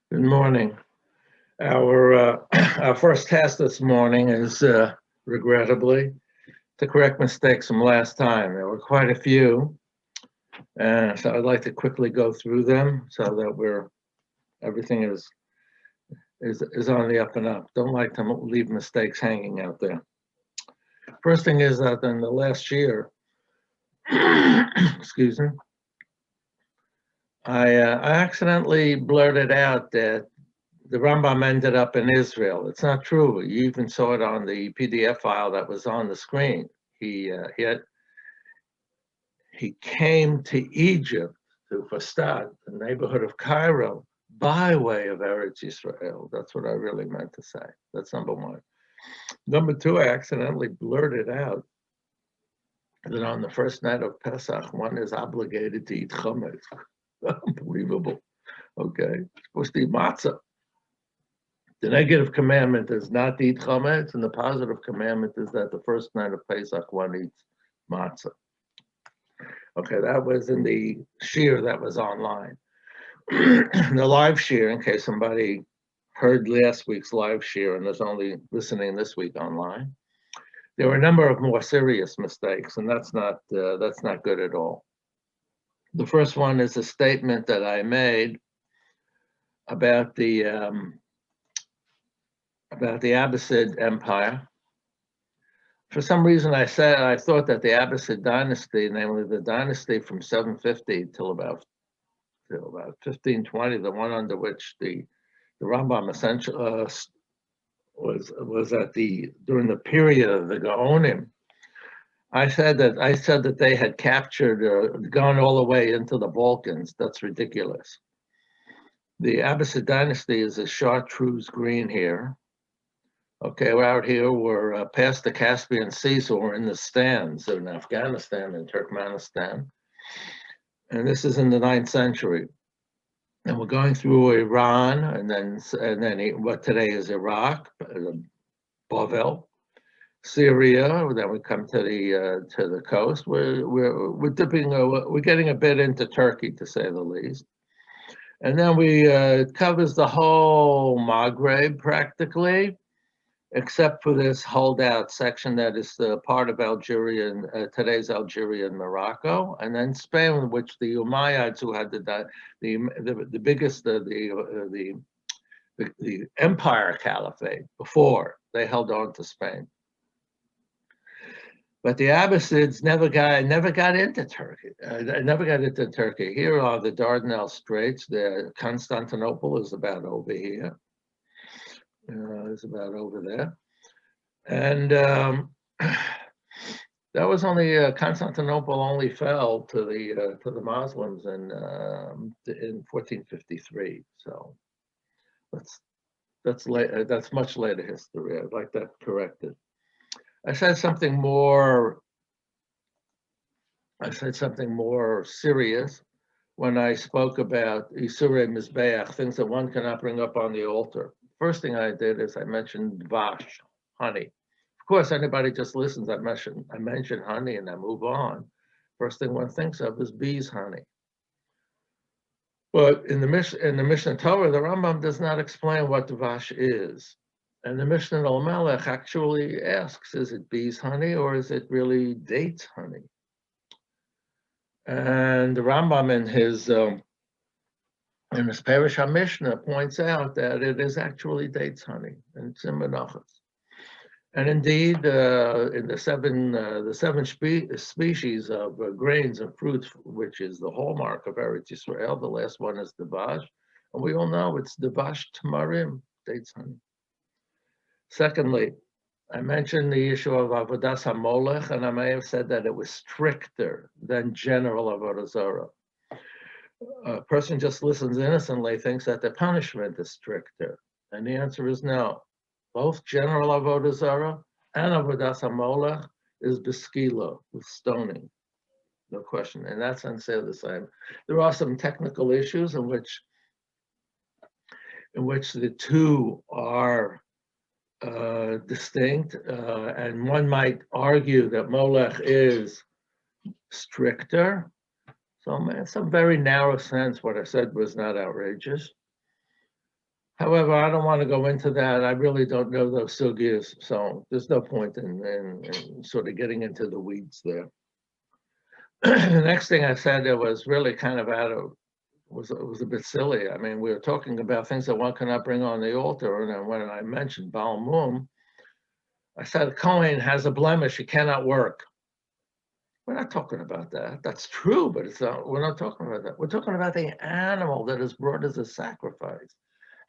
Good morning. Our first task this morning is regrettably to correct mistakes from last time. There were quite a few, so I'd like to quickly go through them so that everything is on the up and up. Don't like to leave mistakes hanging out there. First thing is that in the last year, excuse me, I accidentally blurted out that the Rambam ended up in Israel. It's not true. You even saw it on the PDF file that was on the screen. He came to Egypt, to Fastad, the neighborhood of Cairo, by way of Eretz Israel. That's what I really meant to say. That's number one. Number two, I accidentally blurted out that on the first night of Pesach, one is obligated to eat chametz. Unbelievable. Okay, it's supposed to eat matzah. The negative commandment is not to eat chametz, and the positive commandment is that the first night of Pesach one eats matzah. Okay, that was in the shiur that was online. The live shiur, in case somebody heard last week's live shiur and is only listening this week online, there were a number of more serious mistakes, and that's not good at all. The first one is a statement that I made about the Abbasid Empire. For some reason, I thought that the Abbasid dynasty, namely the dynasty from 750 till about 1520, the one under which the Rambam essentially was during the period of the Gaonim. I said that they had captured, gone all the way into the Balkans. That's ridiculous. The Abbasid dynasty is a chartreuse green here. Okay, we're out here. We're past the Caspian Sea, so we're in the stands in Afghanistan and Turkmenistan. And this is in the 9th century. And we're going through Iran, and then what today is Iraq, Bavel, Syria. Then we come to the coast. We're getting a bit into Turkey, to say the least. And then it covers the whole Maghreb practically, except for this holdout section that is part of Algeria, today's Algeria and Morocco, and then Spain, which the Umayyads, who had the biggest the empire caliphate before, they held on to Spain. But the Abbasids never got into Turkey. Here are the Dardanelles Straits. Constantinople is about over here. Is about over there, and that was only Constantinople only fell to the Muslims in 1453. So that's much later history. I'd like that corrected. I said something more serious when I spoke about Isurei Mizbeach, things that one cannot bring up on the altar. First thing I did is I mentioned dvash, honey. Of course, anybody just listens. I mention honey and I move on. First thing one thinks of is bees' honey. But in the Mishneh Torah, the Rambam does not explain what dvash is. And the Mishnah Al Melech actually asks, is it bees' honey or is it really dates honey? And the Rambam in his Parish HaMishnah points out that it is actually dates honey and it's in menachos. And indeed, in the seven species of grains and fruits, which is the hallmark of Eretz Yisrael, the last one is dvash, and we all know it's dvash tamarim, dates honey. Secondly, I mentioned the issue of avodas hamolech, and I may have said that it was stricter than general avodah zarah. A person just listens innocently, thinks that the punishment is stricter, and the answer is no. Both general avodah zarah and avodas hamolech is beskila, with stoning, no question. In that sense, they're the same. There are some technical issues in which the two are distinct, and one might argue that molech is stricter. So in some very narrow sense, what I said was not outrageous. However, I don't want to go into that. I really don't know those sugyas, so there's no point in sort of getting into the weeds there. The next thing I said that was really kind of was a bit silly. I mean, we were talking about things that one cannot bring on the altar, and then when I mentioned Baal Mum, I said Cohen has a blemish; he cannot work. We're not talking about that. That's true, but it's not. We're not talking about that. We're talking about the animal that is brought as a sacrifice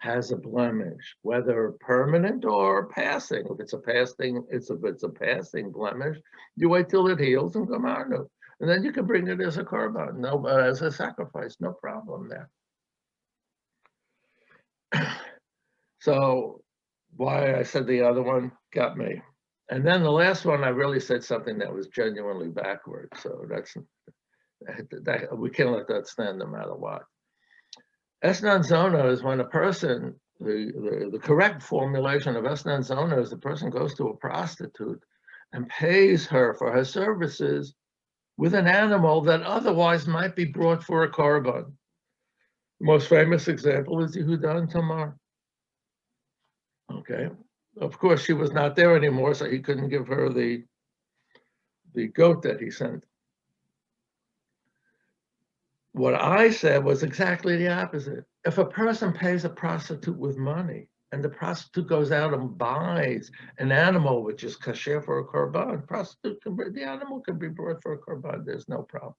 has a blemish, whether permanent or passing. If it's a passing blemish, you wait till it heals and come out of it. And then you can bring it as a korban, no, as a sacrifice, no problem there. So why I said the other one got me. And then the last one, I really said something that was genuinely backwards. So that we can't let that stand no matter what. Esnan zona is when a person, the correct formulation of esnan zona is the person goes to a prostitute and pays her for her services with an animal that otherwise might be brought for a korban. The most famous example is Yehuda and Tamar. Okay, of course she was not there anymore, so he couldn't give her the goat that he sent. What I said was exactly the opposite. If a person pays a prostitute with money and the prostitute goes out and buys an animal which is kasher for a korban, the animal can be brought for a korban. There's no problem.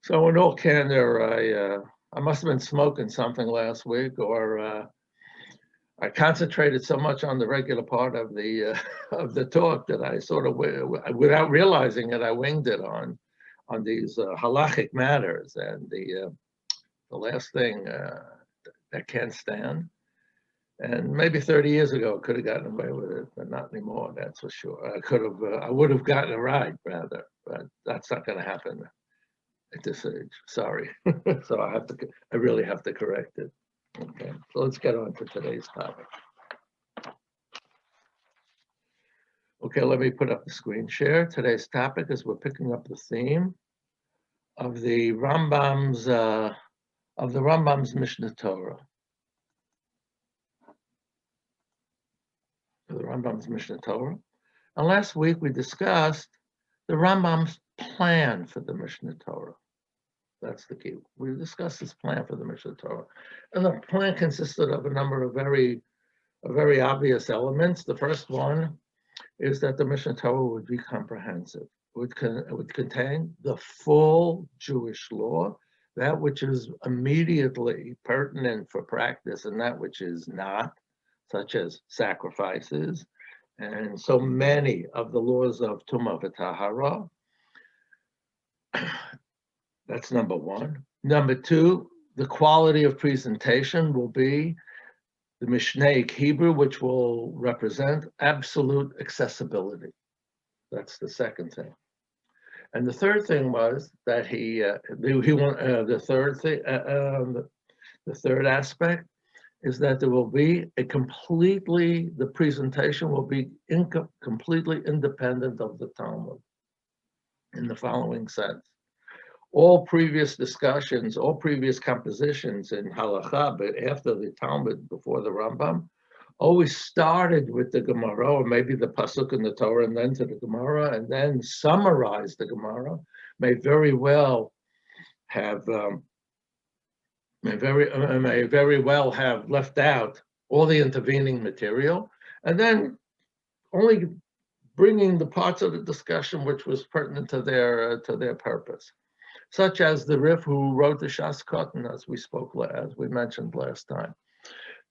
So in all candor, I must have been smoking something last week, or I concentrated so much on the regular part of the talk that I sort of, without realizing it, I winged it on these halachic matters. And the last thing that can't stand, and maybe 30 years ago I could have gotten away with it, but not anymore. That's for sure. I would have gotten it right rather, but that's not going to happen at this age. Sorry. So I really have to correct it. Okay, so let's get on to today's topic. Okay, let me put up the screen share. Today's topic is we're picking up the theme of the Rambam's Mishneh Torah. The Rambam's Mishneh Torah. And last week we discussed the Rambam's plan for the Mishneh Torah. That's the key. We discussed his plan for the Mishneh Torah. And the plan consisted of a number of very obvious elements. The first one is that the Mishneh Torah would be comprehensive. It would contain the full Jewish law, that which is immediately pertinent for practice and that which is not, such as sacrifices, and so many of the laws of Tumah v'Tahara. That's number one. Number two, the quality of presentation will be the Mishnaic Hebrew, which will represent absolute accessibility. That's the second thing. And the third thing was that the third aspect is that there will be the presentation will be completely independent of the Talmud in the following sense. All previous discussions, all previous compositions in Halakha, but after the Talmud, before the Rambam, always started with the Gemara, or maybe the Pasuk in the Torah, and then to the Gemara, and then summarized the Gemara, may very well have left out all the intervening material, and then only bringing the parts of the discussion which was pertinent to their purpose, such as the Rif who wrote the Shas Kotan, as we mentioned last time,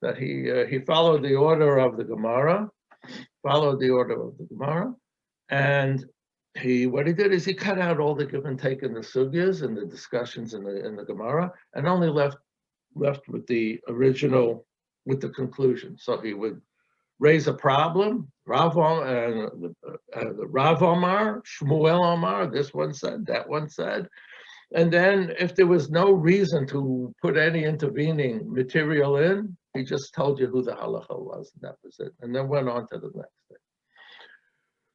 that he followed the order of the Gemara, and what he did is he cut out all the give and take in the sugyas and the discussions in the Gemara, and only left with the original, with the conclusion. So he would raise a problem. Rav Omar, Shmuel Omar, this one said, that one said. And then if there was no reason to put any intervening material in, he just told you who the halacha was, and that was it. And then went on to the next thing.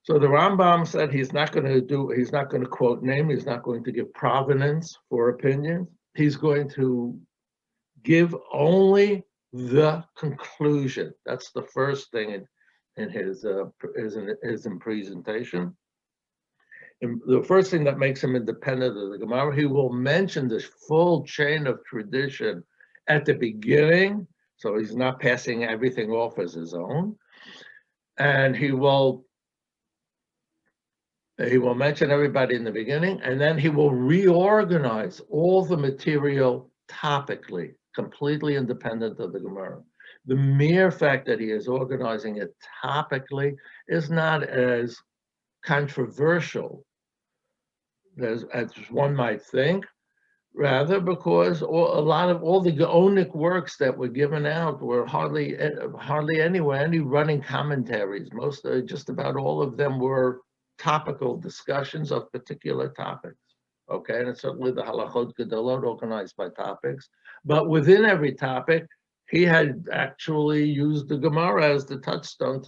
So the Rambam said he's not going to quote name, he's not going to give provenance for opinions. He's going to give only the conclusion. That's the first thing in his presentation. And the first thing that makes him independent of the Gemara, he will mention this full chain of tradition at the beginning, so he's not passing everything off as his own. And he will mention everybody in the beginning, and then he will reorganize all the material topically, completely independent of the Gemara. The mere fact that he is organizing it topically is not as controversial as one might think, rather because a lot of all the Gaonic works that were given out were hardly anywhere any running commentaries. Just about all of them were topical discussions of particular topics. Okay, and it's certainly the halachot gedolot organized by topics, but within every topic, he had actually used the Gemara as the touchstone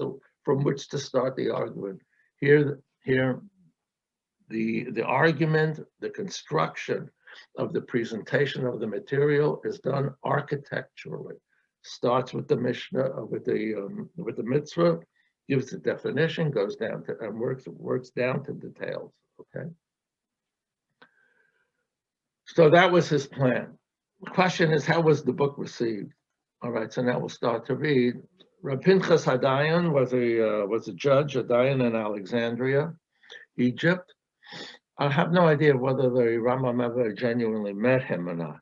from which to start the argument. Here, the argument, the construction of the presentation of the material is done architecturally. Starts with the Mishnah, with the mitzvah, gives the definition, goes down to and works down to details. Okay. So that was his plan. The question is, how was the book received? All right. So now we'll start to read. Reb Pinchas Hadayan was a judge, a dayan in Alexandria, Egypt. I have no idea whether the Rambam ever genuinely met him or not,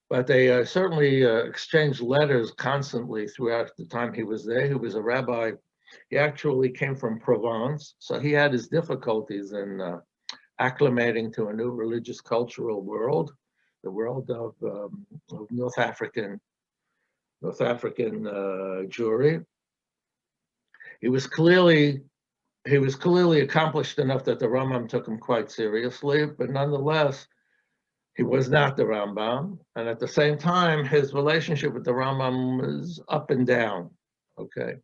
but they certainly exchanged letters constantly throughout the time he was there. He was a rabbi. He actually came from Provence, so he had his difficulties in acclimating to a new religious cultural world, the world of North African Jewry. He was clearly accomplished enough that the Rambam took him quite seriously, but nonetheless, he was not the Rambam. And at the same time, his relationship with the Rambam was up and down. Okay.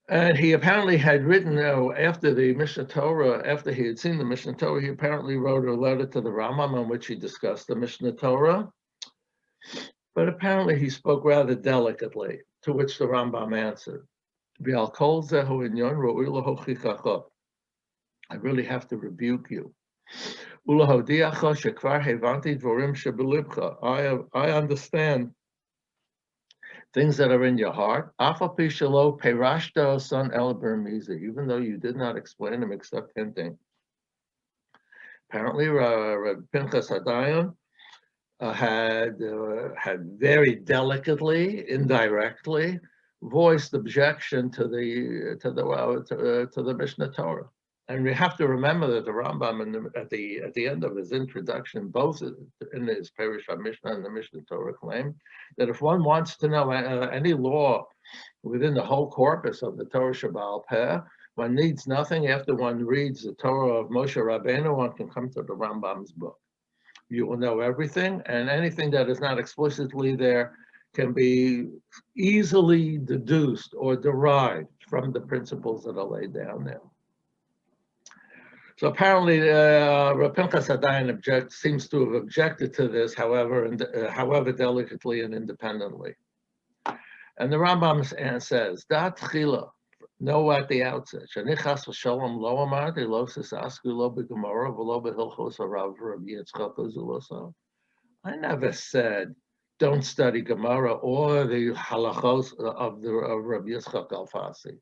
And he apparently had written, after the Mishneh Torah, after he had seen the Mishneh Torah, he apparently wrote a letter to the Rambam in which he discussed the Mishneh Torah. But apparently he spoke rather delicately, to which the Rambam answered, I really have to rebuke you. I understand things that are in your heart, even though you did not explain them except hinting. Apparently, Pinchas Hadayan had very delicately, indirectly, voiced objection to the Mishneh Torah. And we have to remember that the Rambam, at the end of his introduction, both in his Perush HaMishnah and the Mishneh Torah, claim that if one wants to know any law within the whole corpus of the Torah Shebaal Peh, one needs nothing. After one reads the Torah of Moshe Rabbeinu, one can come to the Rambam's book. You will know everything, and anything that is not explicitly there can be easily deduced or derived from the principles that are laid down there. So apparently, Reb Pinchas Hadayan seems to have objected to this, however delicately and independently. And the Rambam says, "Dat chila, know at the outset, shenichas v'shalom lo amarti lo sisasku lo b'gemara v'lo b'hilchos harav Rabbi Yitzchak Uzuloso." I never said don't study Gemara or the halachos of Rabbi Yitzchak Alfasi.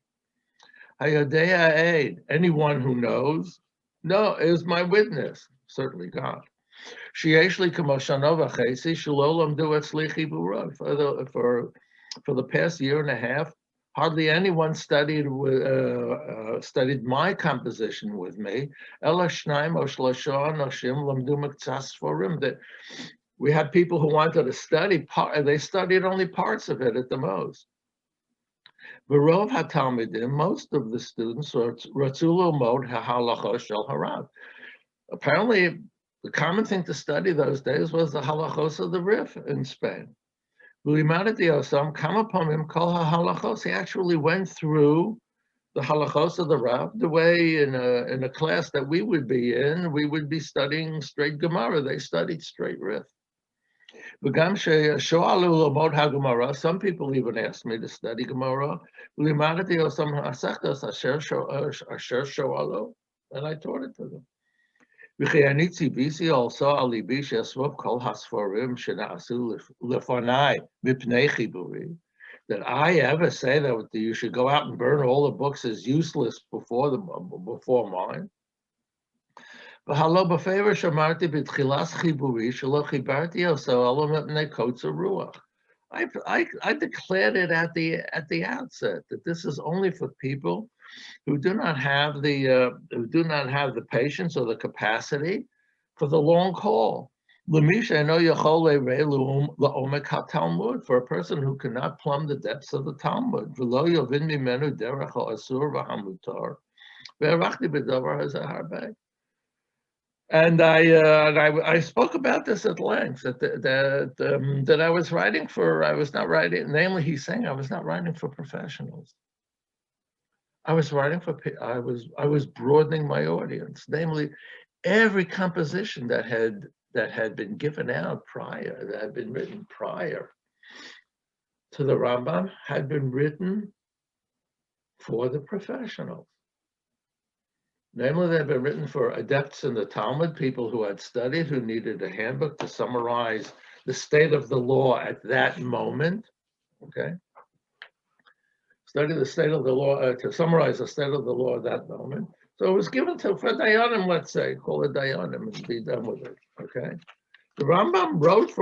Hayodea aid, anyone who knows, is my witness. Certainly God. Sheyesh k'moshano v'chesi shelo lamdu etzli chibura. For the past year and a half, hardly anyone studied my composition with me. Ela shnaim o shlosha anashim lamdu miktsas sforim. That we had people who wanted to study they studied only parts of it at the most. V'rov hatalmidim, most of the students ratzu lilmod ha'halacha shel harav. Apparently, the common thing to study those days was the halachos of the Rif in Spain. He actually went through the halachos of the Rav the way in a class that we would be in, we would be studying straight Gemara. They studied straight Rif. Some people even asked me to study Gemara. And I taught it to them. Also, that I ever say that you should go out and burn all the books as useless before mine. I declared it at the outset that this is only for people who do not have the patience or the capacity for the long haul. For a person who cannot plumb the depths of the Talmud. And I spoke about this at length, that I was writing for, I was not writing, namely he's saying I was not writing for professionals. I was writing for, I was broadening my audience, namely every composition that had been given out prior, that had been written prior to the Rambam, had been written for the professionals. Namely, they had been written for adepts in the Talmud, people who had studied, who needed a handbook to summarize the state of the law at that moment. Okay, study the state of the law, to summarize the state of the law at that moment. So it was given for Dayanim, let's say, call it Dayanim and be done with it. Okay. The Rambam wrote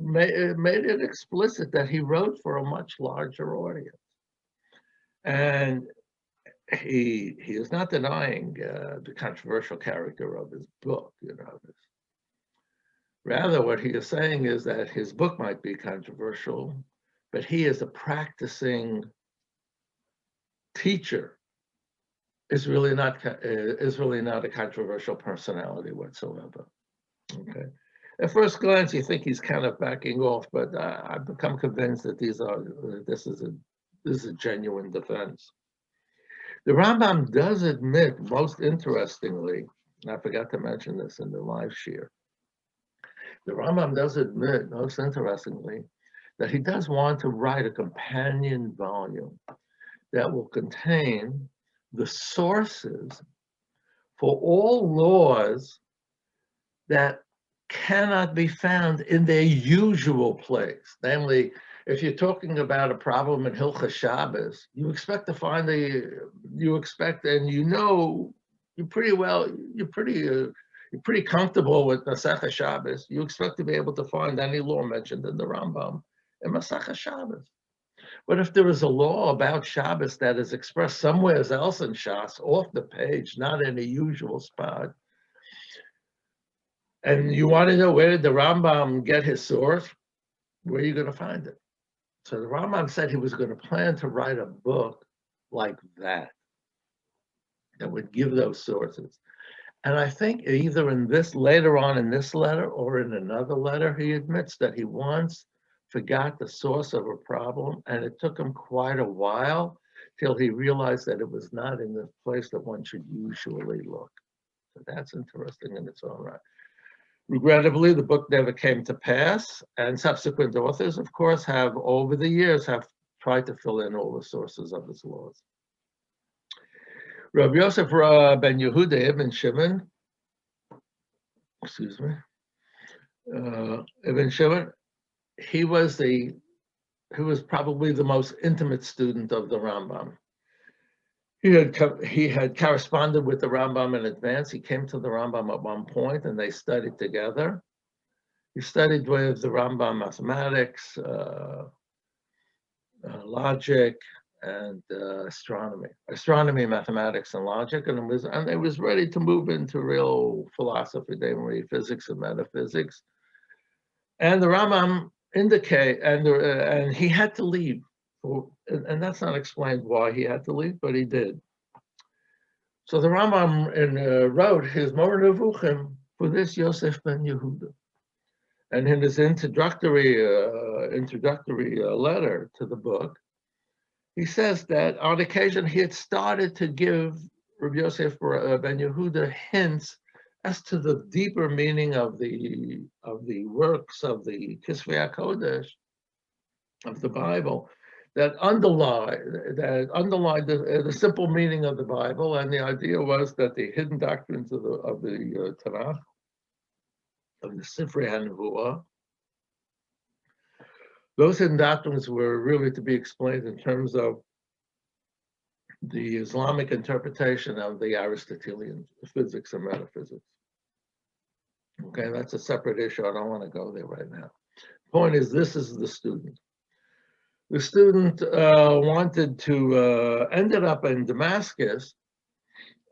made it explicit that he wrote for a much larger audience. And he is not denying the controversial character of his book, Rather, what he is saying is that his book might be controversial, but he is a practicing teacher is really not a controversial personality whatsoever. Okay. At first glance, you think he's kind of backing off, but I've become convinced that this is a genuine defense. The Rambam does admit, most interestingly, and I forgot to mention this in the live share, the Rambam does admit, most interestingly, that he does want to write a companion volume that will contain the sources for all laws that cannot be found in their usual place. Namely, if you're talking about a problem in Hilchos Shabbos, you expect to find you're pretty comfortable with Masechah Shabbos. You expect to be able to find any law mentioned in the Rambam in Masechah Shabbos. But if there is a law about Shabbos that is expressed somewhere else in Shas, off the page, not in a usual spot, and you want to know where did the Rambam get his source, where are you going to find it? So the Rambam said he was going to plan to write a book like that would give those sources. And I think either later on in this letter or in another letter, he admits that he once forgot the source of a problem, and it took him quite a while till he realized that it was not in the place that one should usually look. So that's interesting in its own right. Regrettably, the book never came to pass, and subsequent authors, of course, have over the years tried to fill in all the sources of his laws. Rabbi Yosef ben Yehuda ibn Shimon, Ibn Shimon, he was probably the most intimate student of the Rambam. He had corresponded with the Rambam in advance. He came to the Rambam at one point, and they studied together. He studied with the Rambam mathematics, logic, and astronomy, mathematics, and logic, and it was ready to move into real philosophy, namely physics and metaphysics. And the Rambam and he had to leave. And that's not explained why he had to leave, but he did. So the Rambam wrote his Moreh Nevuchim for this Yosef ben Yehuda. And in his introductory letter to the book, he says that on occasion he had started to give Rabbi Yosef ben Yehuda hints as to the deeper meaning of the works of the Kisvei HaKodesh, of the Bible, that underlie the simple meaning of the Bible. And the idea was that the hidden doctrines of the Tanakh, of the Sifrei HaNevuah, those hidden doctrines were really to be explained in terms of the Islamic interpretation of the Aristotelian physics and metaphysics. Okay, that's a separate issue. I don't want to go there right now. Point is, this is the student. The student ended up in Damascus,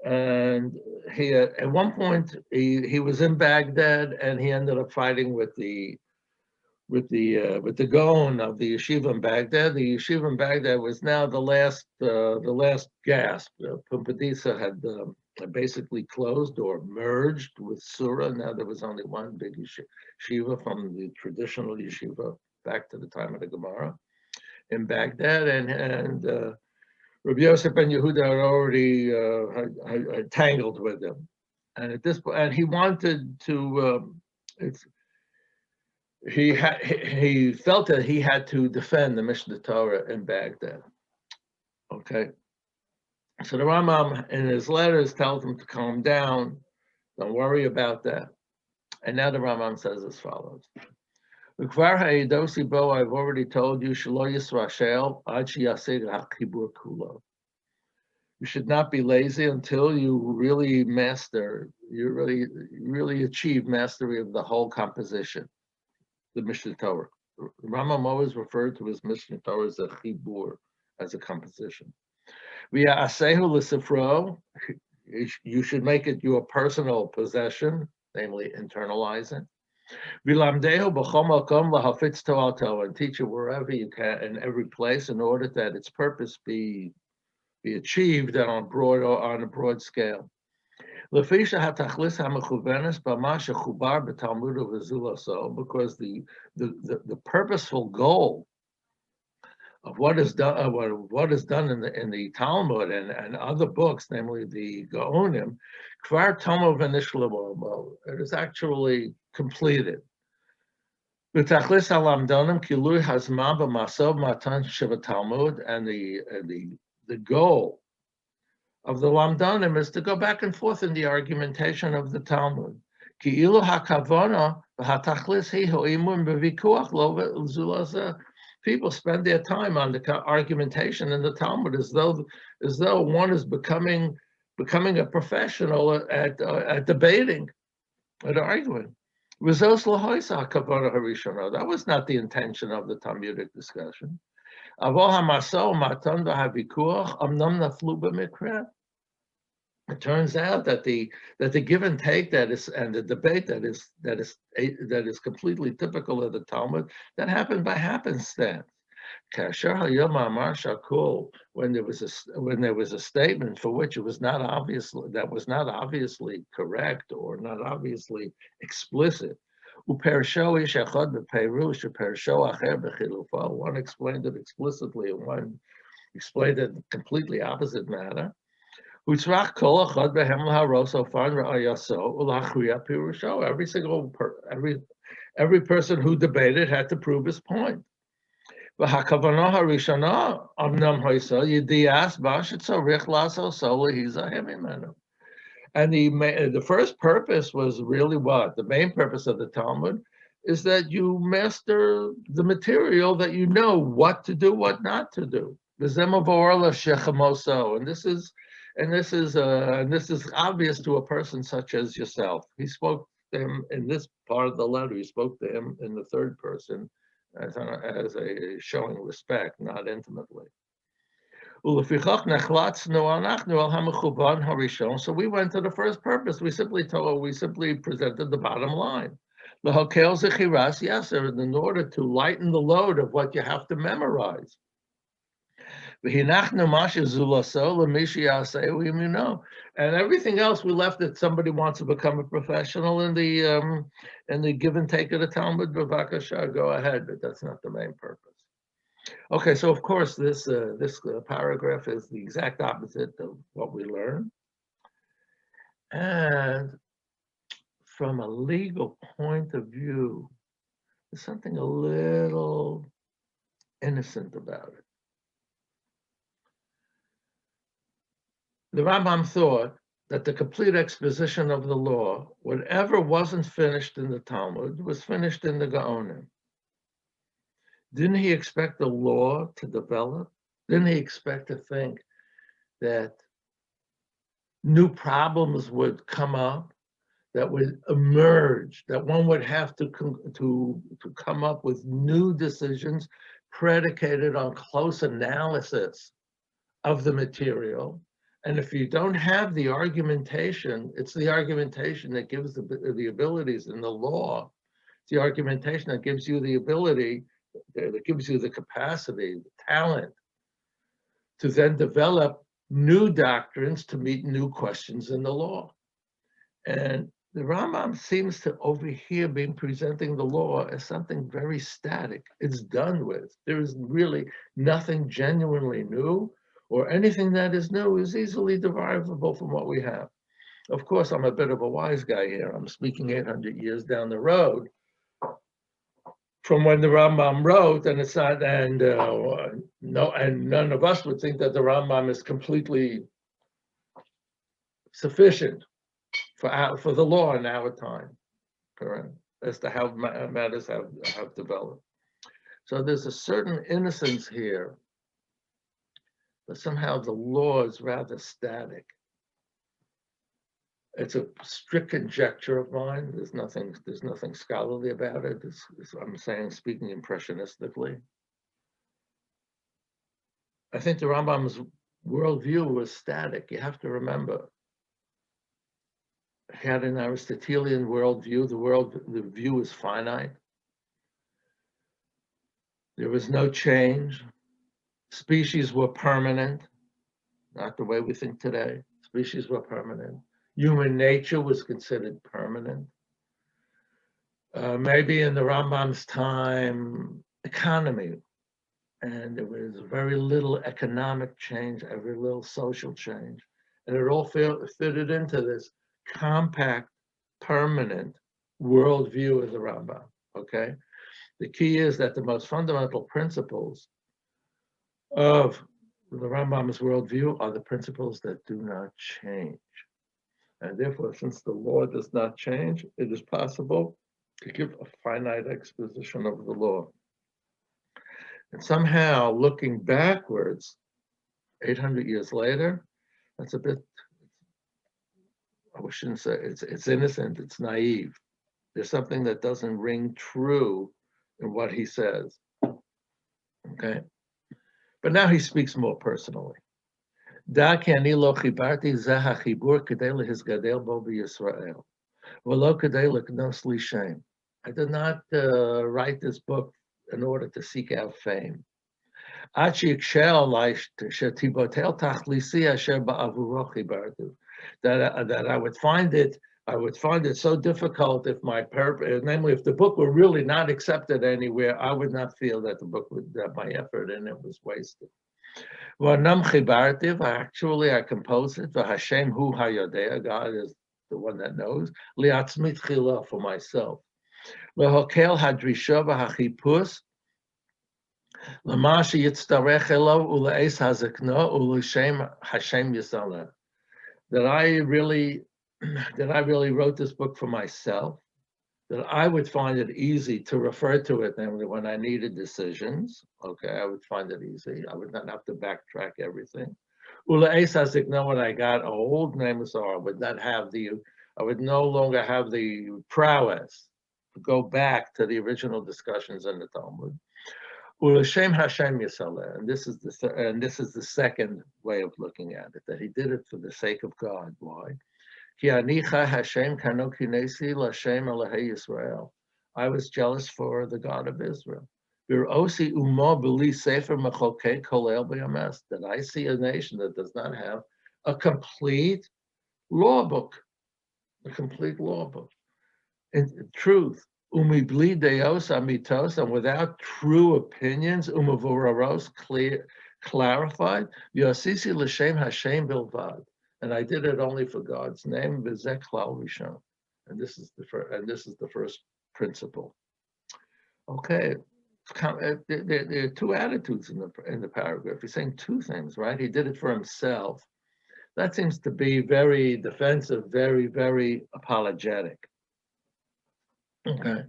and he at one point he was in Baghdad, and he ended up fighting with the Gaon of the yeshiva in Baghdad. The yeshiva in Baghdad was now the last gasp. Pumbedisa had basically closed or merged with Surah. Now there was only one big yeshiva from the traditional yeshiva back to the time of the Gemara in Baghdad, and Rabbi Yosef ben Yehuda had already had tangled with him, and at this point, and he wanted to. He felt that he had to defend the Mishneh Torah in Baghdad. Okay, so the Rambam in his letters tells him to calm down, don't worry about that. And now the Rambam says as follows: I've already told you, you should not be lazy until you really master, you really achieve mastery of the whole composition, the Mishneh Torah. The Rambam always referred to his Mishneh Torah as a chibur, as a composition. You should make it your personal possession, namely internalize it. And teach it wherever you can, in every place, in order that its purpose be achieved on a broad scale. Because the purposeful goal of what is done in the Talmud and other books, namely the Gaonim, it is actually completed. And the goal of the Lamdanim is to go back and forth in the argumentation of the Talmud. People spend their time on the argumentation in the Talmud as though one is becoming a professional at debating, at arguing. That was not the intention of the Talmudic discussion. It turns out that the give and take and the debate that is completely typical of the Talmud, that happened by happenstance. When there was a statement for which it was not obviously correct or not obviously explicit. One explained it explicitly, and one explained it in completely opposite manner. Every person who debated had to prove his point. And the first purpose was really what? The main purpose of the Talmud is that you master the material, that you know what to do, what not to do. And this is obvious to a person such as yourself. He spoke to him in this part of the letter. He spoke to him in the third person as a showing respect, not intimately. So we went to the first purpose. We simply presented the bottom line. In order to lighten the load of what you have to memorize. And everything else we left that somebody wants to become a professional in the give and take of the Talmud, b'vakasha, go ahead, but that's not the main purpose. Okay, so of course this paragraph is the exact opposite of what we learned, and from a legal point of view, there's something a little innocent about it. The Rambam thought that the complete exposition of the law, whatever wasn't finished in the Talmud, was finished in the Gaonim. Didn't he expect the law to develop? Didn't he expect to think that new problems would come up, that would emerge, that one would have to come up with new decisions predicated on close analysis of the material? And if you don't have the argumentation, it's the argumentation that gives the abilities in the law. It's the argumentation that gives you the ability, that gives you the capacity, the talent to then develop new doctrines to meet new questions in the law. And the Rambam seems to over here being presenting the law as something very static. It's done with. There is really nothing genuinely new, or anything that is new is easily derivable from what we have. Of course, I'm a bit of a wise guy here. I'm speaking 800 years down the road from when the Rambam wrote, and it's not, and none of us would think that the Rambam is completely sufficient for the law in our time, correct? As to how matters have developed. So there's a certain innocence here, but somehow the law is rather static. It's a strict conjecture of mine. There's nothing scholarly about it. I'm saying, speaking impressionistically. I think the Rambam's worldview was static. You have to remember, he had an Aristotelian worldview. The view is finite. There was no change. Species were permanent, not the way we think today. Species were permanent. Human nature was considered permanent. Maybe in the Rambam's time, economy, and there was very little economic change, very little social change. And it all fitted into this compact, permanent worldview of the Rambam, okay? The key is that the most fundamental principles of the Rambam's worldview are the principles that do not change. And therefore, since the law does not change, it is possible to give a finite exposition of the law. And somehow, looking backwards, 800 years later, that's a bit, I shouldn't say, it's innocent, it's naive. There's something that doesn't ring true in what he says, okay? But now he speaks more personally. I did not write this book in order to seek out fame. That I would find it so difficult if my purpose, namely if the book were really not accepted anywhere, I would not feel that that my effort in it was wasted. Actually, I composed it. Hashem hu hayodea, God is the one that knows. Liatzmit chila, for myself. Lehokel hadrisha v'hachipus. Lamashi yitztarech elo uleis hazekno u'lishem Hashem yisala. That I really wrote this book for myself, that I would find it easy to refer to it when I needed decisions. Okay, I would find it easy. I would not have to backtrack everything. Uleis hazekno, when I got old, I would no longer have the prowess to go back to the original discussions in the Talmud. U'l'shem Hashem Yisrael, and this is the second way of looking at it, that he did it for the sake of God. Why? Ki anicha Hashem kano kinesi l'Hashem Elahei Yisrael. I was jealous for the God of Israel. Bir'osi umo b'li sefer mechokei kolel b'yames, that I see a nation that does not have a complete law book, in truth. Umibli deos amitos, and without true opinions, umavoraros, clarified, yosisi l'shem Hashem bilvad, and I did it only for God's name, v'zeh klal rishon, And this is the first principle. Okay, there are two attitudes in the paragraph. He's saying two things, right? He did it for himself. That seems to be very defensive, very, very apologetic. Okay.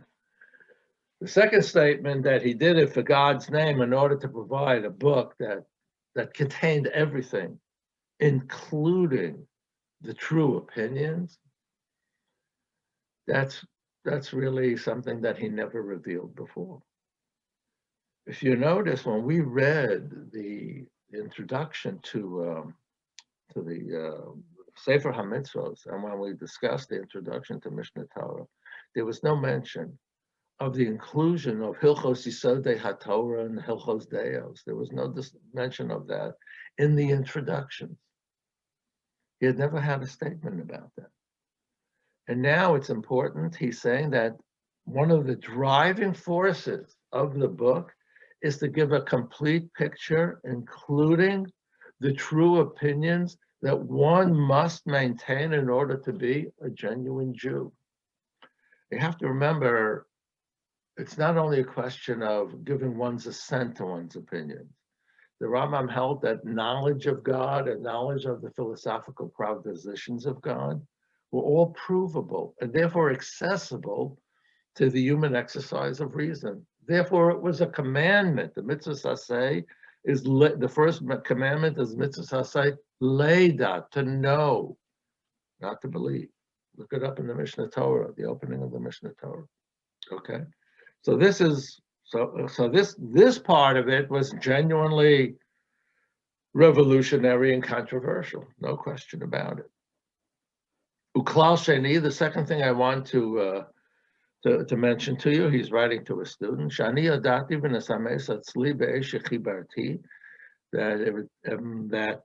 The second statement, that he did it for God's name in order to provide a book that contained everything, including the true opinions, that's really something that he never revealed before. If you notice, when we read the introduction to the Sefer HaMitzvot, and when we discussed the introduction to Mishneh Torah, there was no mention of the inclusion of Hilchos Yisodei HaTorah and Hilchos Deos. There was no mention of that in the introductions. He had never had a statement about that. And now it's important. He's saying that one of the driving forces of the book is to give a complete picture, including the true opinions that one must maintain in order to be a genuine Jew. You have to remember, it's not only a question of giving one's assent to one's opinions. The Rambam held that knowledge of God and knowledge of the philosophical propositions of God were all provable and therefore accessible to the human exercise of reason. Therefore, it was a commandment. The mitzvah saseh is the first commandment is mitzvah saseh leida, to know, not to believe. Look it up in the Mishneh Torah, the opening of the Mishneh Torah. Okay, so this is this part of it was genuinely revolutionary and controversial, no question about it. Uklal Sheni, the second thing I want to mention to you, he's writing to a student, Shani Adati v'nesames atzli be'esh chibarti, that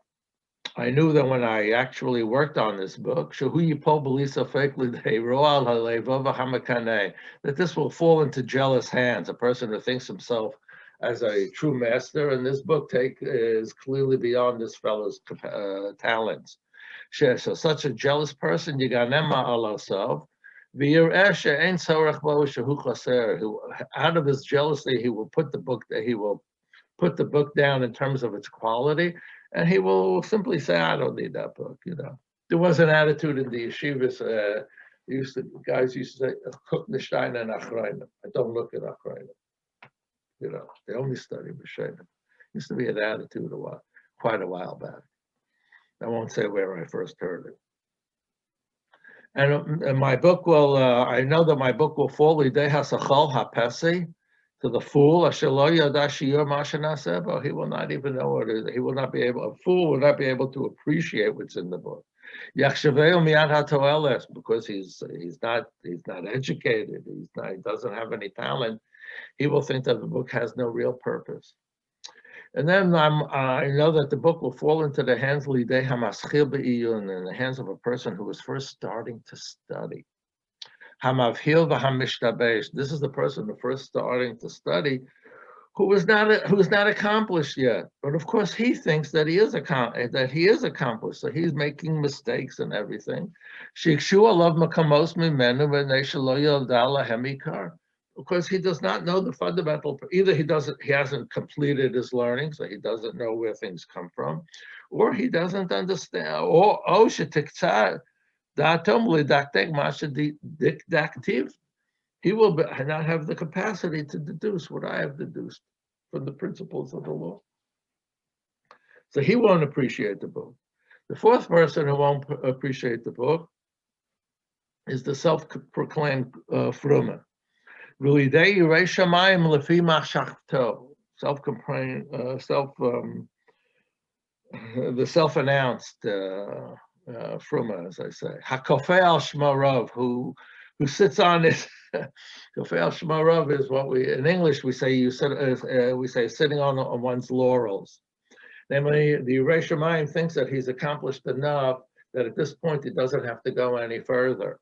I knew that when I actually worked on this book, that this will fall into jealous hands, a person who thinks himself as a true master, and this book is clearly beyond this fellow's talents. So such a jealous person, Yiganema alasav, who out of his jealousy, he will put the book down in terms of its quality, and he will simply say, I don't need that book, There was an attitude in the yeshivas, guys used to say, I don't look at Achrayim. They only study B'Shem. Used to be an attitude quite a while back. I won't say where I first heard it. And my book will, I know that my book will fall lidei hasachol hapesi, to the fool, he will not even know what it is. A fool will not be able to appreciate what's in the book. Because he's not educated, he doesn't have any talent, he will think that the book has no real purpose. And then I know that the book will fall into the hands in the hands of a person who is first starting to study. This is the person who first starting to study, who is not accomplished yet. But of course, he thinks that he is accomplished. So he's making mistakes and everything. Because he does not know the fundamental. Either he hasn't completed his learning, so he doesn't know where things come from, or he doesn't understand. He will not have the capacity to deduce what I have deduced from the principles of the law. So he won't appreciate the book. The fourth person who won't appreciate the book is the self-proclaimed Fruma. The self-announced Fruma, as I say, Hakofei al Shmarov, who sits on his Kofei al Shmarov is what we in English we say sitting on one's laurels. Namely, the Yerei Shamayim thinks that he's accomplished enough that at this point he doesn't have to go any further.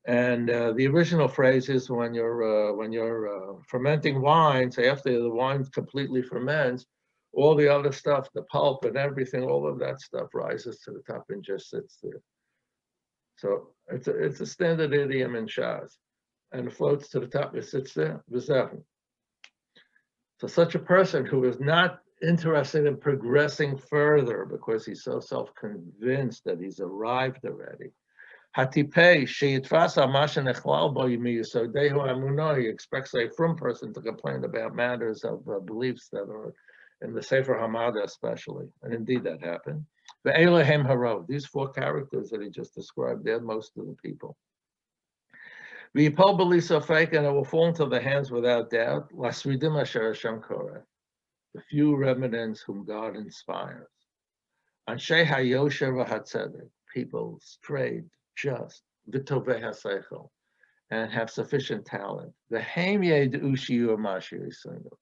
And the original phrase is when you're fermenting wine, so after the wine completely ferments, all the other stuff, the pulp and everything, all of that stuff rises to the top and just sits there. So it's a standard idiom in Shas, and it floats to the top. It sits there. So such a person who is not interested in progressing further because he's so self-convinced that he's arrived already. Hatipei sheyitfas amashen echlal bo yimiyisodehu amuno. He expects a frum person to complain about matters of beliefs that are in the Sefer Hamada especially, and indeed that happened. Ve'elehem haro. These four characters that he just described, they're most of the people. V'yipol b'li sofek, and it will fall into the hands without doubt. Lasridim asher Hashem koreh. The few remnants whom God inspires. Anshe hayosher v'hatzedek. People straight, just, v'tovei haseichel, and have sufficient talent. V'hem yedu shiur mashir yisonu.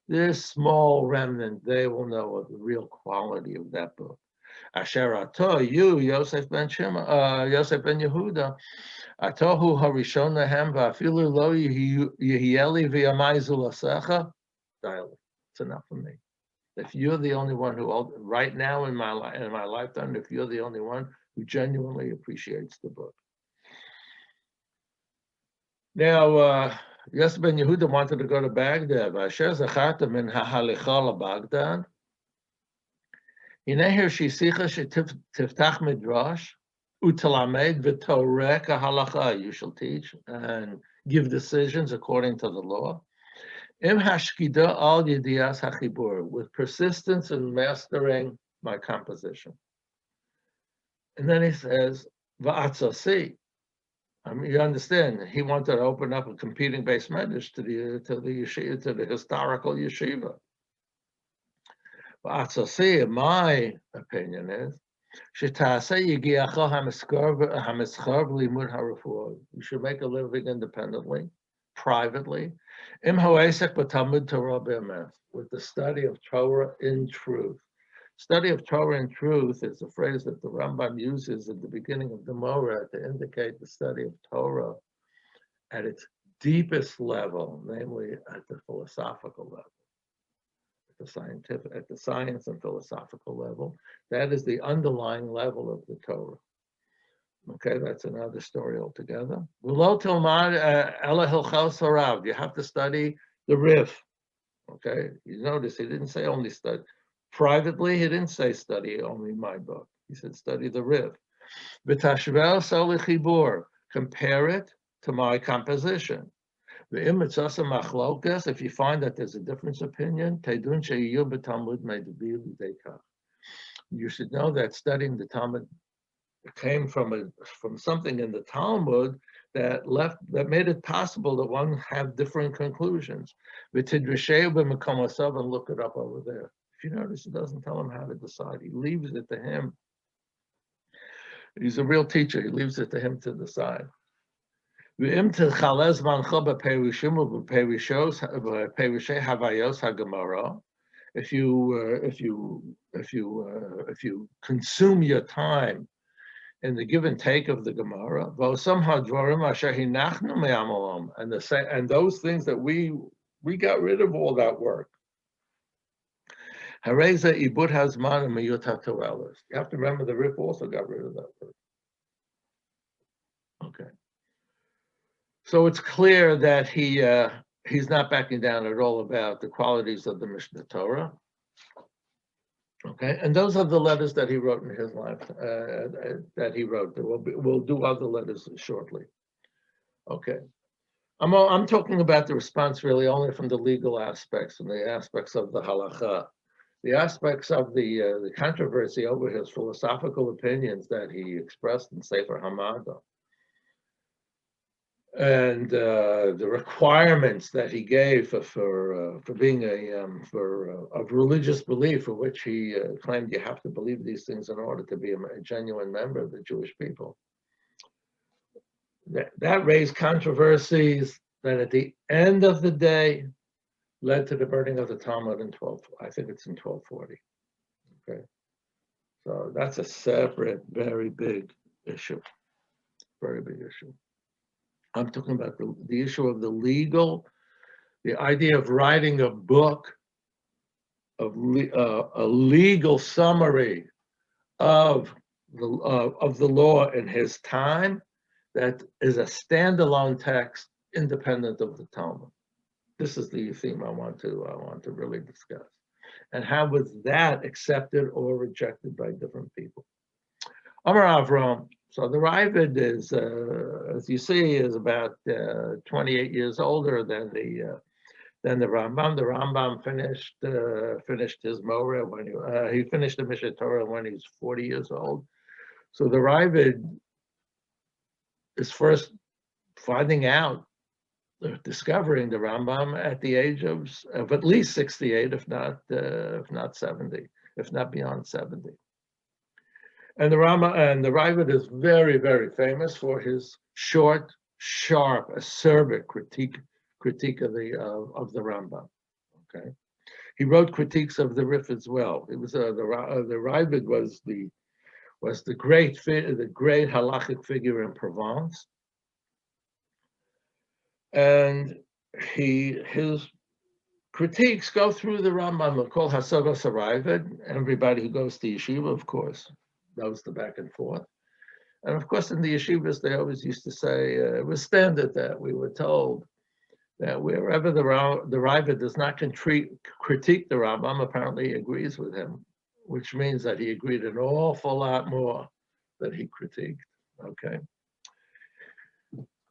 This small remnant, they will know of the real quality of that book. Asher ato, you, Yosef ben Yehuda, atohu harishon lahem va'afilu lo yehieli v'yamai zulasecha. It's enough for me. If you're the only one who, right now in my lifetime, if you're the only one who genuinely appreciates the book. Now, Yosef ben Yehuda wanted to go to Baghdad. Asher zacharta min hahalicha Baghdad. Hinei shisicha shetiftach midrash utalamed v'toreh halacha. You shall teach and give decisions according to the law. Im hashkida al yedias hachibur, with persistence in mastering my composition. And then he says, va'atzasi. I mean, you understand, he wanted to open up a competing base medrash to the yeshiva, to the historical yeshiva. Va'atzasi, my opinion is, shetase yigiacha hamischar v'limud harafuah. You should make a living independently, privately, im hoesek b'talmud Torah be'emes, with the study of Torah in truth. Study of Torah in truth is a phrase that the Rambam uses at the beginning of the Morah to indicate the study of Torah at its deepest level, namely at the philosophical level, at the science and philosophical level. That is the underlying level of the Torah. Okay, that's another story altogether. You have to study the Rif. Okay, you notice he didn't say only study. Privately, he didn't say study only my book. He said study the Rif. Compare it to my composition. If you find that there's a difference of opinion, you should know that studying the Talmud came from something in the Talmud that made it possible that one have different conclusions. And look it up over there. If you notice, it doesn't tell him how to decide. He leaves it to him. He's a real teacher. He leaves it to him to decide. If you consume your time in the give and take of the Gemara, and those things that we got rid of all that work. You have to remember the Rif also got rid of that work. Okay. So it's clear that he's not backing down at all about the qualities of the Mishneh Torah. Okay, and those are the letters that he wrote in his life. That he wrote. We'll do other letters shortly. Okay, I'm talking about the response really only from the legal aspects and the aspects of the halacha, the aspects of the controversy over his philosophical opinions that he expressed in Sefer Hamada, and the requirements that he gave for being of religious belief, for which he claimed you have to believe these things in order to be a genuine member of the Jewish people. That raised controversies that at the end of the day led to the burning of the Talmud in 1240. Okay, so that's a separate, very big issue. Very big issue. I'm talking about the issue of the legal, the idea of writing a book, of a legal summary of of the law in his time that is a standalone text independent of the Talmud. This is the theme I want to really discuss. And how was that accepted or rejected by different people? Amar Avram. So the Ravid is, as you see, is about 28 years older than the Rambam. The Rambam finished his Moreh when he finished the Mishneh Torah when he was 40 years old. So the Ravid is first finding out, discovering the Rambam at the age of at least 68, if not 70, if not beyond 70. And the Ravid is very, very famous for his short, sharp, acerbic critique of the Rambam. Okay, he wrote critiques of the Rif as well. It was the Ravid was the great halachic figure in Provence, and his critiques go through the Rambam. Called Hasavas Ravid. Everybody who goes to yeshiva, of course, knows the back and forth. And of course, in the yeshivas, they always used to say, it was standard that we were told that wherever the Ravid does not critique the Rambam, apparently he agrees with him, which means that he agreed an awful lot more that he critiqued. Okay.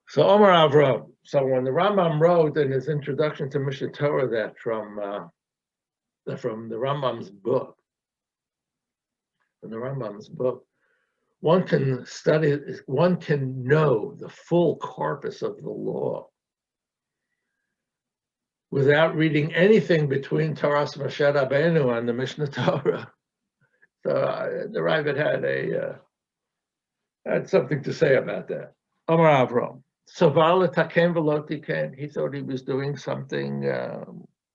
So Omar Avram. So when the Rambam wrote in his introduction to Mishneh Torah that from the Rambam's book, one can study, one can know the full corpus of the law without reading anything between Taras Moshe Rabbeinu and the Mishneh Torah. So the Ravid had something to say about that. Amar Avram. So he thought he was doing something.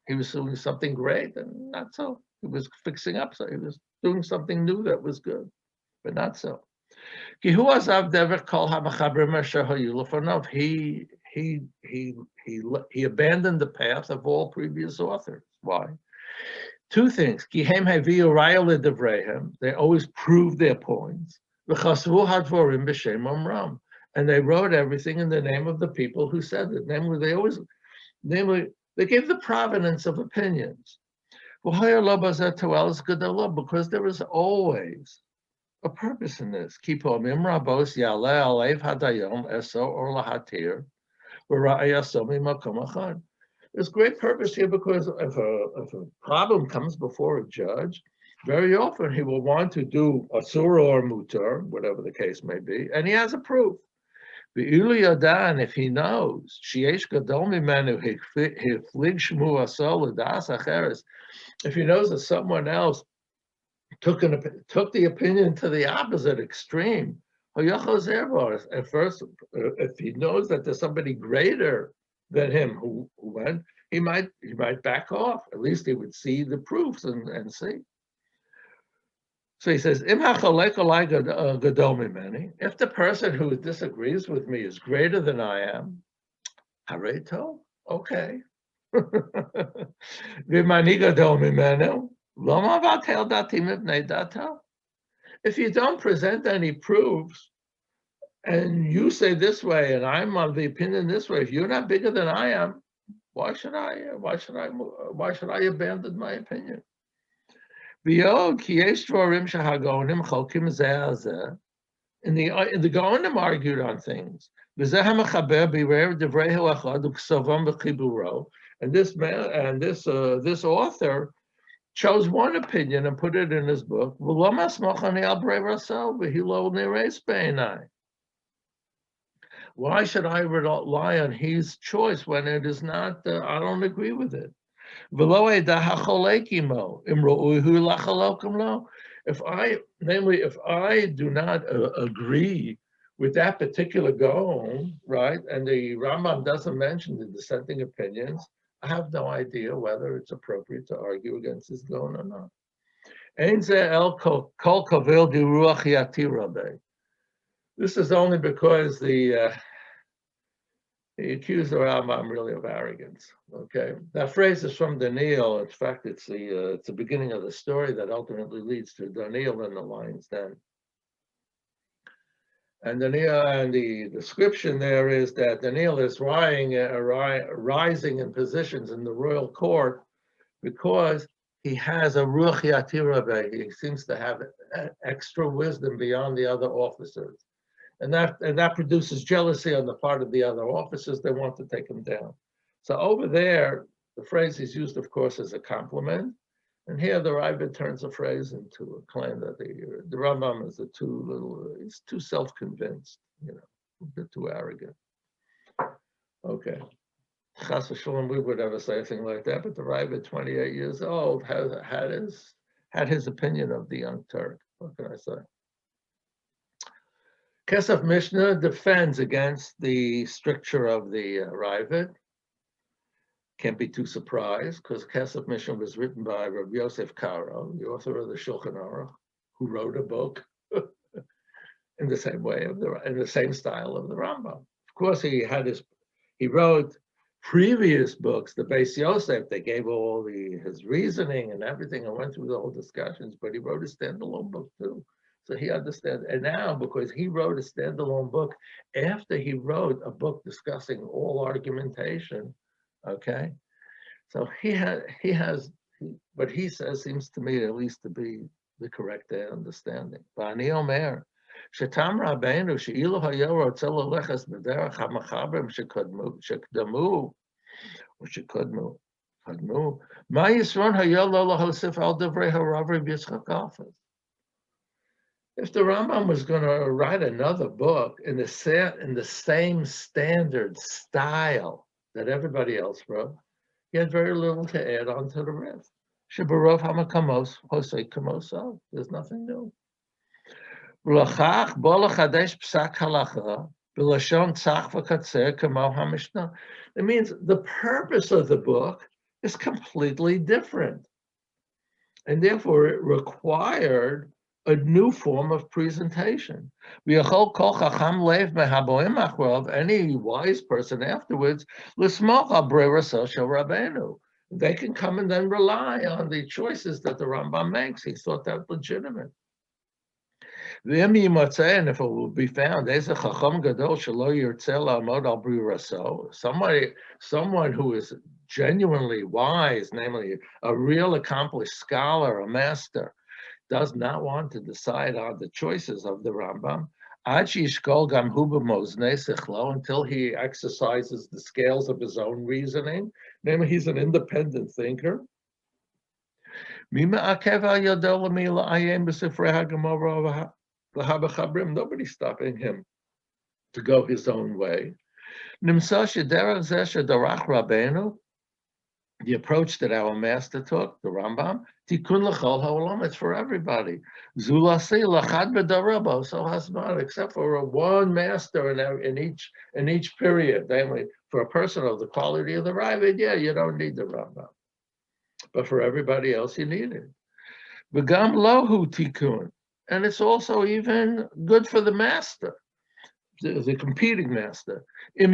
He was doing something great, and not so. He was fixing up. So he was doing something new that was good, but not so. He abandoned the path of all previous authors. Why? Two things. They always proved their points. And they wrote everything in the name of the people who said it. Namely, they gave the provenance of opinions. Because there is always a purpose in this. There's great purpose here because if a problem comes before a judge, very often he will want to do asur or mutar, whatever the case may be, and he has a proof. And if he knows, if he knows that someone else took the opinion to the opposite extreme, at first, if he knows that there's somebody greater than him who went, he might back off. At least he would see the proofs and see. So he says, if the person who disagrees with me is greater than I am, hareto, okay. If you don't present any proofs, and you say this way, and I'm of the opinion this way, if you're not bigger than I am, why should I abandon my opinion? In the Gaonim argued on things. And this author chose one opinion and put it in his book. Why should I rely on his choice when it is not? I don't agree with it. If I do not agree with that particular Gaon, right, and the Rambam doesn't mention the dissenting opinions, I have no idea whether it's appropriate to argue against this Gaon or not. This is only because the accused the Rambam really of arrogance. Okay, that phrase is from Daniel. In fact, it's the beginning of the story that ultimately leads to Daniel in the lion's den. And the description there is that Daniel is rising in positions in the royal court because he has a ruach yatira. He seems to have extra wisdom beyond the other officers, and that produces jealousy on the part of the other officers. They want to take him down. So over there, the phrase is used, of course, as a compliment, and here the Ravid turns the phrase into a claim that the Rambam is he's too self-convinced, a bit too arrogant. Okay. Chas v'shalom, we would never say anything like that, but the Ravid, 28 years old, had his opinion of the young Turk. What can I say? Kesef Mishneh defends against the stricture of the Ravid. Can't be too surprised because Kesef Mishneh was written by Rabbi Yosef Karo, the author of the Shulchan Aruch, who wrote a book in the same way in the same style of the Rambam. Of course, he wrote previous books, the Beis Yosef. They gave all his reasoning and everything, and went through the whole discussions. But he wrote a standalone book too, so he understands. And now, because he wrote a standalone book after he wrote a book discussing all argumentation. Okay, so what he says seems to me at least to be the correct understanding. V'ani omer, shetam Rabbeinu she'ilu hayo rotze leleches b'derech hamachabrim shekdamu ma yisron hayo lo lahosif al divrei harav Rabbi Yitzchak Alfas. If the Rambam was going to write another book in the same standard style that everybody else wrote, he had very little to add on to the rest. Shebarov hamakamos hosei kamoso. There's nothing new. V'lachach bo lachadesh psak halacha b'lashon tzach v'katzer kamo haMishnah. It means the purpose of the book is completely different, and therefore it required a new form of presentation. Any wise person afterwards, they can come and then rely on the choices that the Rambam makes. He thought that legitimate. And if it will be found, someone who is genuinely wise, namely a real accomplished scholar, a master, does not want to decide on the choices of the Rambam until he exercises the scales of his own reasoning. Namely, he's an independent thinker. Nobody's stopping him to go his own way. The approach that our master took, the Rambam, tikkun l'chol ha'olam, it's for everybody. Zulasi lachad b'darabo, so hasman, except for one master in each period. Namely, for a person of the quality of the Ravid, you don't need the Rambam. But for everybody else, you need it. V'gam lohu tikkun, and it's also even good for the master, the competing master. If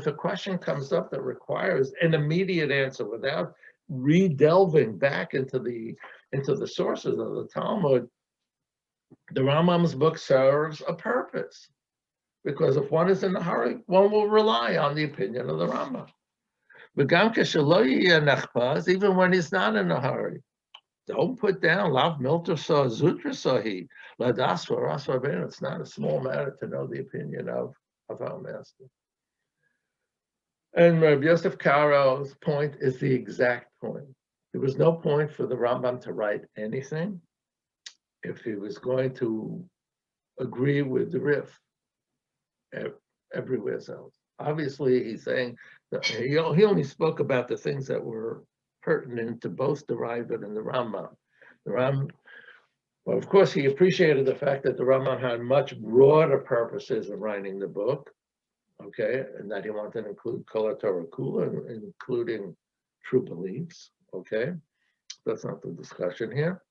a question comes up that requires an immediate answer without re-delving back into the sources of the Talmud, the Rambam's book serves a purpose. Because if one is in a hurry, one will rely on the opinion of the Rambam. Even when he's not in a hurry, don't put down Lav Milter Saw Zutra Sahi Ladas Ras Rabbeinu. It's not a small matter to know the opinion of our master. And Rabbi Yosef Karo's point is the exact point. There was no point for the Rambam to write anything if he was going to agree with the Rif everywhere else. Obviously, he's saying that he only spoke about the things that were pertinent to both the Ravid and the Rambam. Well, of course, he appreciated the fact that the Rambam had much broader purposes in writing the book, okay, and that he wanted to include Kol Torah Kula, including true beliefs, okay. That's not the discussion here.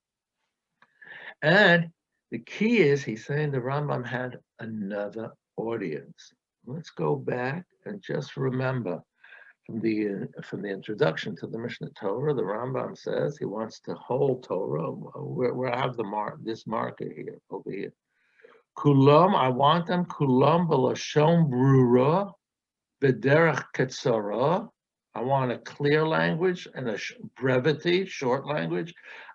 And the key is, he's saying the Rambam had another audience. Let's go back and just remember, from the introduction to the Mishneh Torah, the Rambam says he wants to hold Torah. We have this marker here, over here. Kulam, I want them kulam b'lashon brura b'derech ketzara. I want a clear language and a brevity, short language.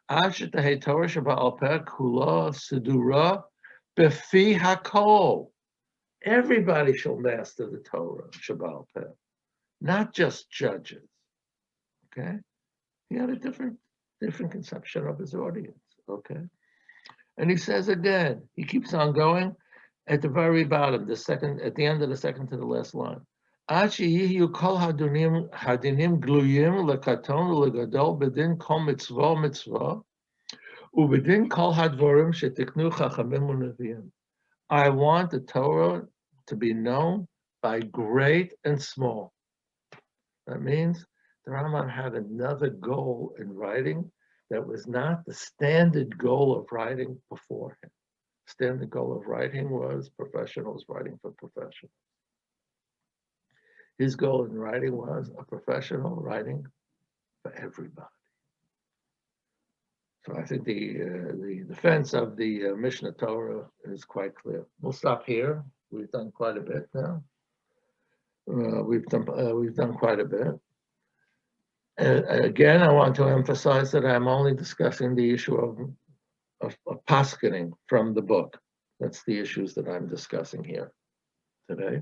Ad shetahei Torah sheba'al peh kula sidura b'fi hakol. Everybody shall master the Torah sheba'al peh, not just judges. Okay, he had a different conception of his audience. Okay, and he says again, he keeps on going at the very bottom, at the end of the second to the last line. Achi kol hadinim gluyim lekaton legadol bedin kol mitzvah ubedin kol hadvorim shetiknu chachamim u'neviim. I want the Torah to be known by great and small. That means the Rambam had another goal in writing that was not the standard goal of writing before him. Standard goal of writing was professionals writing for professionals. His goal in writing was a professional writing for everybody. So I think the defense of the Mishneh Torah is quite clear. We'll stop here. We've done quite a bit now. We've done quite a bit. Again, I want to emphasize that I'm only discussing the issue of paskening from the book. That's the issues that I'm discussing here today.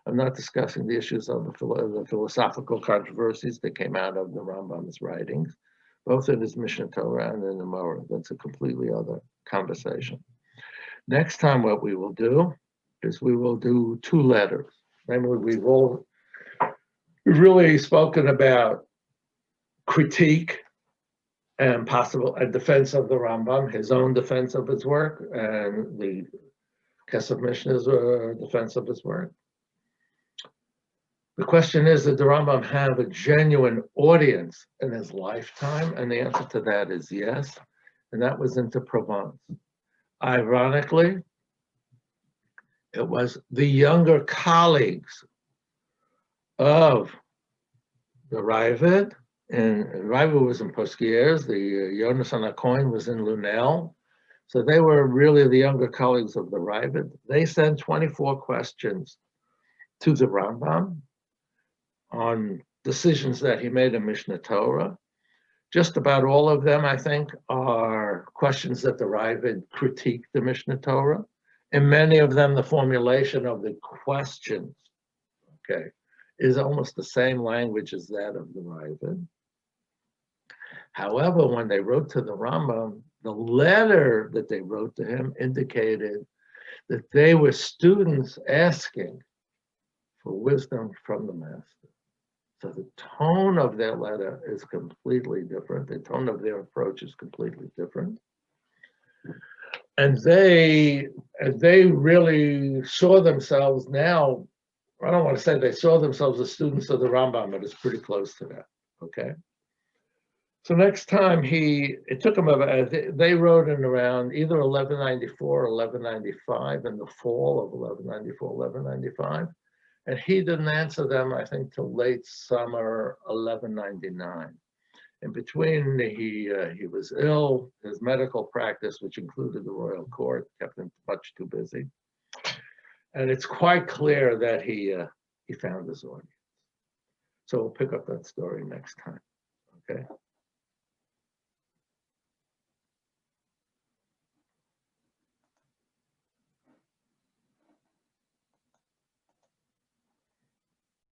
I'm not discussing the issues of the philosophical controversies that came out of the Rambam's writings, both in his Mishneh Torah and in the Morah. That's a completely other conversation. Next time, what we will do is we will do two letters. Remember, we've really spoken about critique and possible a defense of the Rambam, his own defense of his work, and the Kesef Mishnah's defense of his work. The question is, did the Rambam have a genuine audience in his lifetime? And the answer to that is yes, and that was into Provence. Ironically, it was the younger colleagues of the Raavad, and Raavad was in Posquiers, the Yonasan HaKohen was in Lunel. So they were really the younger colleagues of the Raavad. They sent 24 questions to the Rambam on decisions that he made in Mishneh Torah. Just about all of them, I think, are questions that the Raavad critiqued the Mishneh Torah. And many of them, the formulation of the questions, okay, is almost the same language as that of the Raavad. However, when they wrote to the Rambam, the letter that they wrote to him indicated that they were students asking for wisdom from the master. So the tone of their letter is completely different. The tone of their approach is completely different. And they really saw themselves now, I don't want to say they saw themselves as students of the Rambam, but it's pretty close to that, okay? So next time it took them about, they wrote in around either 1194 or 1195, in the fall of 1194, 1195. And he didn't answer them, I think, till late summer 1199. In between, he was ill. His medical practice, which included the royal court, kept him much too busy. And it's quite clear that he found his audience. So we'll pick up that story next time, okay?